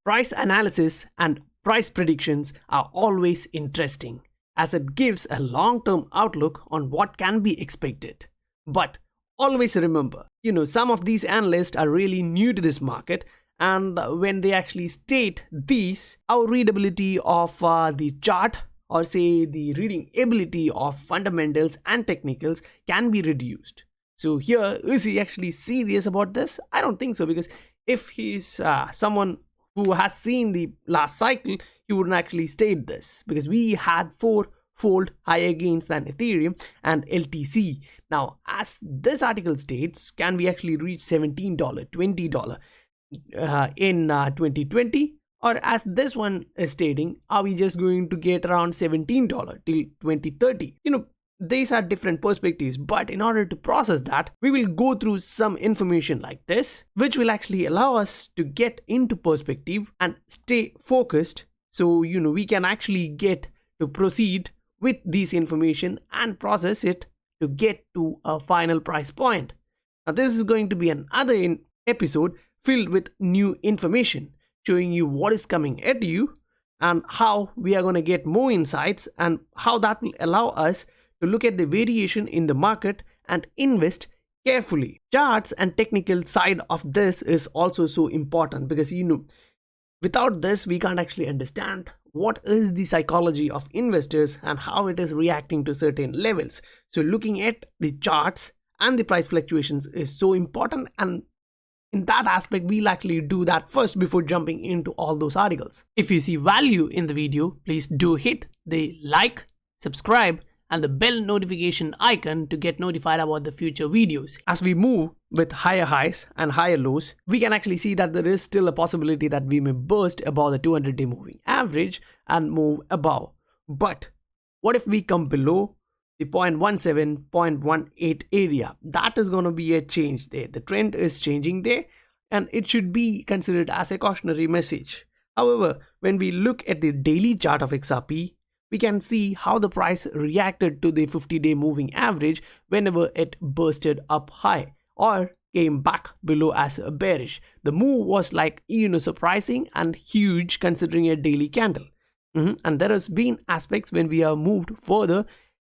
Price analysis and price predictions are always interesting, as it gives a long-term outlook on what can be expected. But always remember, some of these analysts are really new to this market, and when they actually state these, our readability of the chart, or say the reading ability of fundamentals and technicals, can be reduced. So here, is he actually serious about this? I don't think so, because if he's someone who has seen the last cycle, he wouldn't actually state this, because we had 4-fold higher gains than Ethereum and LTC. Now, as this article states, can we actually reach $17, $20 in 2020? Or as this one is stating, are we just going to get around $17 till 2030? These are different perspectives, but in order to process that, we will go through some information like this, which will actually allow us to get into perspective and stay focused. So, we can actually get to proceed with this information and process it to get to a final price point. Now, this is going to be another episode filled with new information, showing you what is coming at you and how we are going to get more insights and how that will allow us to look at the variation in the market and invest carefully. Charts and technical side of this is also so important, because without this we can't actually understand what is the psychology of investors and how it is reacting to certain levels. So looking at the charts and the price fluctuations is so important, and in that aspect we'll actually do that first before jumping into all those articles. If you see value in the video, please do hit the like, subscribe and the bell notification icon to get notified about the future videos. As we move with higher highs and higher lows, we can actually see that there is still a possibility that we may burst above the 200-day moving average and move above. But what if we come below the 0.17, 0.18 area? That is going to be a change there. The trend is changing there, and it should be considered as a cautionary message. However, when we look at the daily chart of XRP, we can see how the price reacted to the 50-day moving average whenever it bursted up high or came back below as a bearish. The move was like, surprising and huge considering a daily candle. And there has been aspects when we are moved further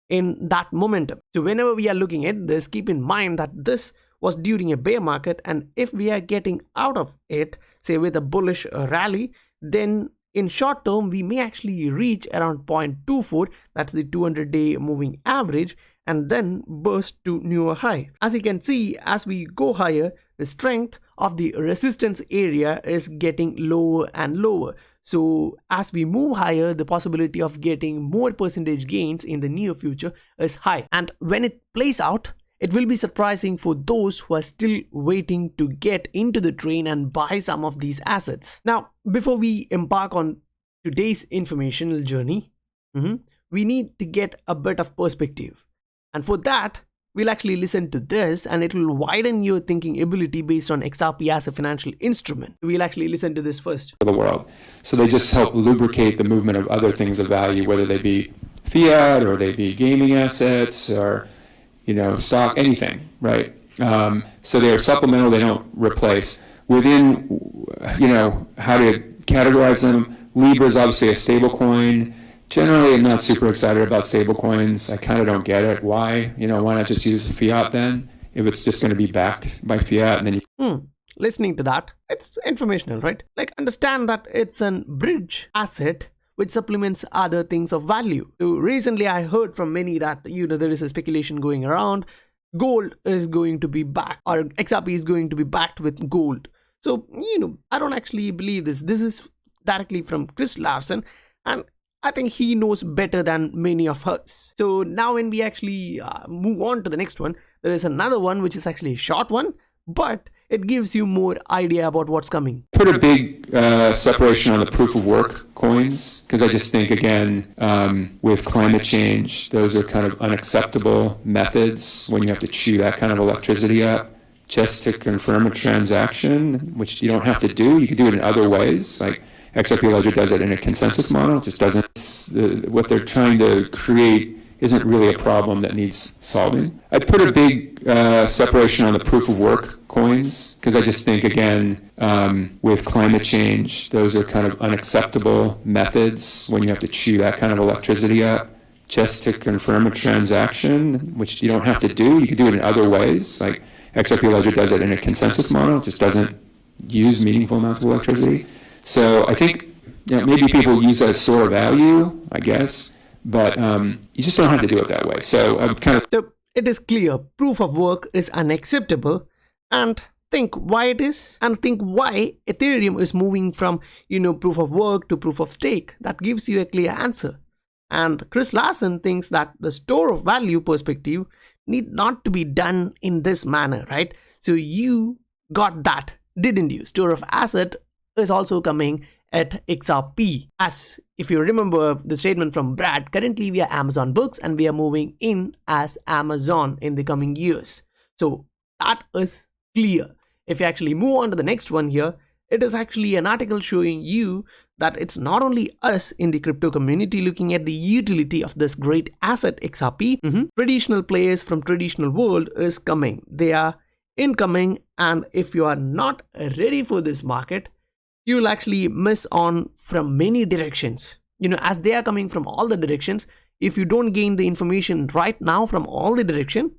in that momentum. So whenever we are looking at this, keep in mind that this was during a bear market, and if we are getting out of it, say with a bullish rally, then in short term, we may actually reach around 0.24, that's the 200-day moving average, and then burst to newer high. As you can see, as we go higher, the strength of the resistance area is getting lower and lower. So as we move higher, the possibility of getting more percentage gains in the near future is high. And when it plays out, it will be surprising for those who are still waiting to get into the train and buy some of these assets. Now, before we embark on today's informational journey, we need to get a bit of perspective. And for that, we'll actually listen to this, and it will widen your thinking ability based on XRP as a financial instrument. We'll actually listen to this first. For the world. So they just help lubricate the movement of other things of value, whether they be fiat or they be gaming assets or stock, anything, right? So they are supplemental, they don't replace. Within, how to categorize them, Libra is obviously a stable coin. Generally, I'm not super excited about stable coins. I kind of don't get it. Why? Why not just use fiat then? If it's just going to be backed by fiat, and then Listening to that, it's informational, right? Like, understand that it's an bridge asset which supplements other things of value. So recently I heard from many that there is a speculation going around, gold is going to be backed, or XRP is going to be backed with gold. So I don't actually believe this. This is directly from Chris Larsen, and I think he knows better than many of us. So now when we actually move on to the next one, there is another one which is actually a short one, but it gives you more idea about what's coming. Put a big separation on the proof of work coins, because I just think, again, with climate change, those are kind of unacceptable methods when you have to chew that kind of electricity up just to confirm a transaction, which you don't have to do. You can do it in other ways, like XRP Ledger does it in a consensus model. It just doesn't. What they're trying to create isn't really a problem that needs solving. I'd put a big separation on the proof of work coins, because I just think, again, with climate change, those are kind of unacceptable methods when you have to chew that kind of electricity up just to confirm a transaction, which you don't have to do. You can do it in other ways. Like XRP Ledger does it in a consensus model. It just doesn't use meaningful amounts of electricity. So I think maybe people use that as store of value, I guess, but you just don't have to do it that way. So I'm kind of... So it is clear proof of work is unacceptable, and think why it is, and think why Ethereum is moving from proof of work to proof of stake. That gives you a clear answer. And Chris Larsen thinks that the store of value perspective need not to be done in this manner, right? So you got that, didn't you? Store of asset is also coming at XRP. As if you remember the statement from Brad, currently we are Amazon Books and we are moving in as Amazon in the coming years. So that is clear. If you actually move on to the next one here, it is actually an article showing you that it's not only us in the crypto community looking at the utility of this great asset XRP. Traditional players from traditional world is coming. They are incoming, and if you are not ready for this market, you will actually miss on from many directions. As they are coming from all the directions, if you don't gain the information right now from all the direction,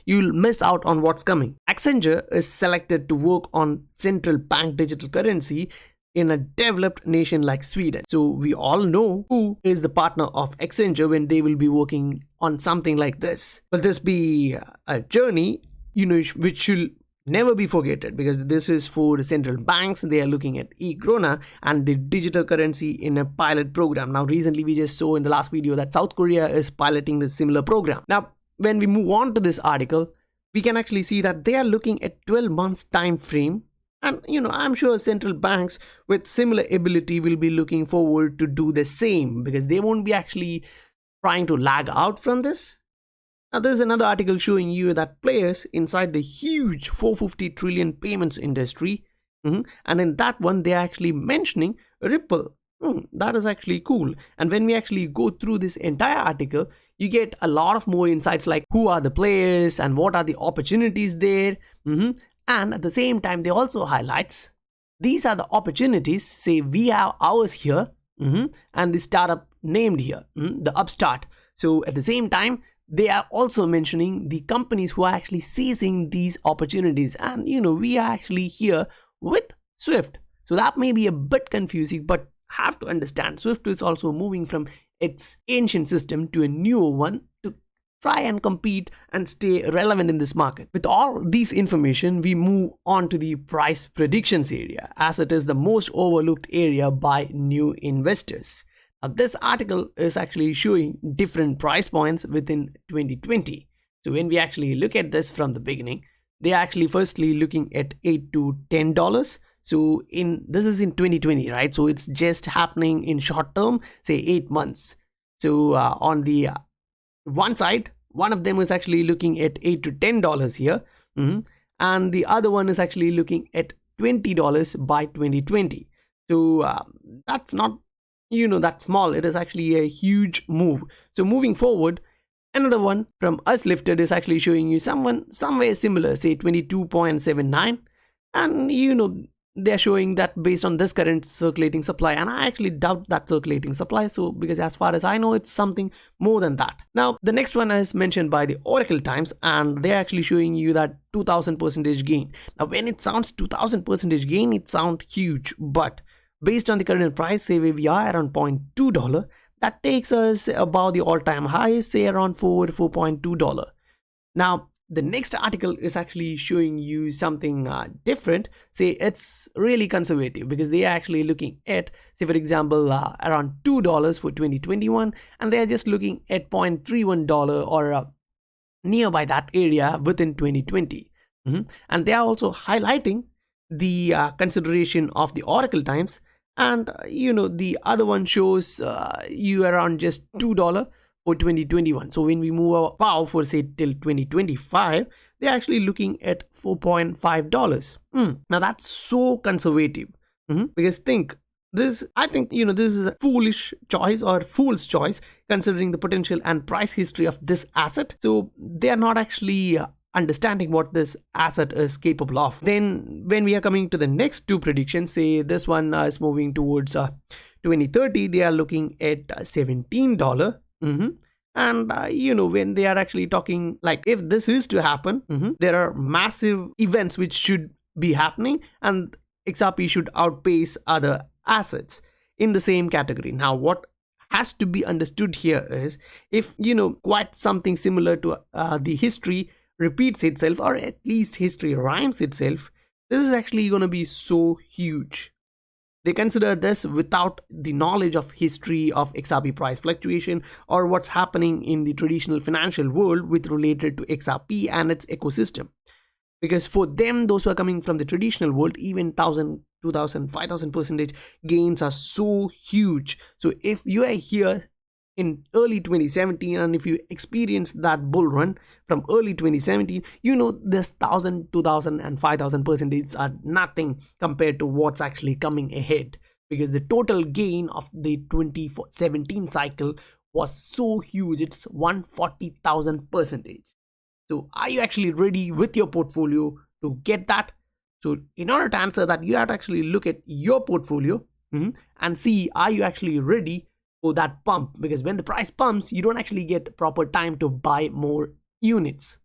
you'll miss out on what's coming. Accenture is selected to work on central bank digital currency in a developed nation like Sweden. So we all know who is the partner of Accenture when they will be working on something like this. Will this be a journey, which should never be forgotten, because this is for the central banks. They are looking at e-krona and the digital currency in a pilot program. Now recently we just saw in the last video that South Korea is piloting the similar program. Now when we move on to this article, we can actually see that they are looking at 12 months time frame, and I'm sure central banks with similar ability will be looking forward to do the same, because they won't be actually trying to lag out from this. Now there's another article showing you that players inside the huge 450 trillion payments industry, and in that one they are actually mentioning Ripple. That is actually cool. And when we actually go through this entire article, you get a lot of more insights like who are the players and what are the opportunities there. And at the same time, they also highlights these are the opportunities. Say we have ours here, and the startup named here, the Upstart. So at the same time, they are also mentioning the companies who are actually seizing these opportunities. And we are actually here with Swift. So that may be a bit confusing, but have to understand Swift is also moving from its ancient system to a newer one to try and compete and stay relevant in this market. With all these information, we move on to the price predictions area, as it is the most overlooked area by new investors. Now, this article is actually showing different price points within 2020. So when we actually look at this from the beginning, they are actually firstly looking at $8 to $10. So this is in 2020, right? So it's just happening in short term, say 8 months. So on the one side, one of them is actually looking at $8 to $10 here, and the other one is actually looking at $20 by 2020. So that's not that small. It is actually a huge move. So moving forward, another one from Us Lifted is actually showing you somewhere similar, say 22.79, and they're showing that based on this current circulating supply, and I actually doubt that circulating supply, so because as far as I know, it's something more than that. Now the next one is mentioned by the Oracle Times, and they're actually showing you that 2000% gain. Now when it sounds 2000% gain, it sounds huge, but based on the current price, say we are around $0.2, that takes us about the all-time high, say around $4.2. Now the next article is actually showing you something different. Say it's really conservative, because they are actually looking at, say for example, around $2 for 2021, and they are just looking at $0.31 or nearby that area within 2020. And they are also highlighting the consideration of the Oracle Times, and the other one shows you around just $2 for 2021. So when we move above for say till 2025, they're actually looking at $4.5. Now that's so conservative, because think This, I think, this is a foolish choice or fool's choice considering the potential and price history of this asset. So they are not actually understanding what this asset is capable of. Then when we are coming to the next two predictions, say this one is moving towards 2030, they are looking at $17. And when they are actually talking, like, if this is to happen, there are massive events which should be happening, and XRP should outpace other assets in the same category. Now, what has to be understood here is, if quite something similar to the history repeats itself, or at least history rhymes itself, this is actually going to be so huge. They consider this without the knowledge of history of XRP price fluctuation or what's happening in the traditional financial world with related to XRP and its ecosystem. Because for them, those who are coming from the traditional world, even 1,000, 2,000, 5,000% gains are so huge. So if you are here in early 2017 and if you experience that bull run from early 2017, this 1,000, 2,000 and 5,000% are nothing compared to what's actually coming ahead, because the total gain of the 2017 cycle was so huge. It's 140,000%. So are you actually ready with your portfolio to get that? So in order to answer that, you have to actually look at your portfolio and see, are you actually ready for that pump? Because when the price pumps, you don't actually get proper time to buy more units.